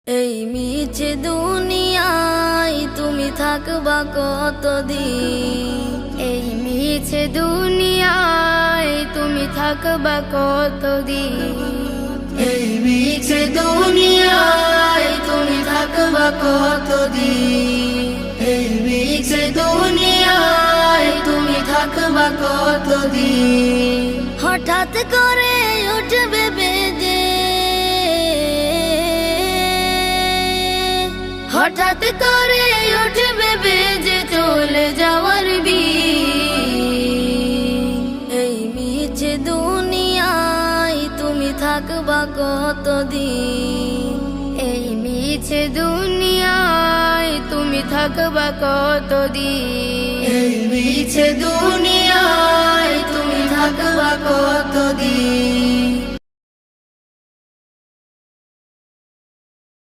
এই মিছে দুনিয়ায় তুমি থাকবা কতদিন? এই মিছে দুনিয়ায় তুমি থাকবা কতদিন? এই মিছে দুনিয়ায় তুমি থাকবা কতদিন? এই মিছে দুনিয়ায় তুমি থাকবা কতদিন? হঠাৎ করে উঠবে বেজে, হঠাৎ করে উঠবে বেজে চলে যাওয়ার বিন। এই মিছে দুনিয়ায় তুমি থাকবা কতদিন? এই মিছে দুনিয়ায় তুমি থাকবা কতদিন? এই মিছে দুনিয়ায় তুমি থাকবা কতদিন?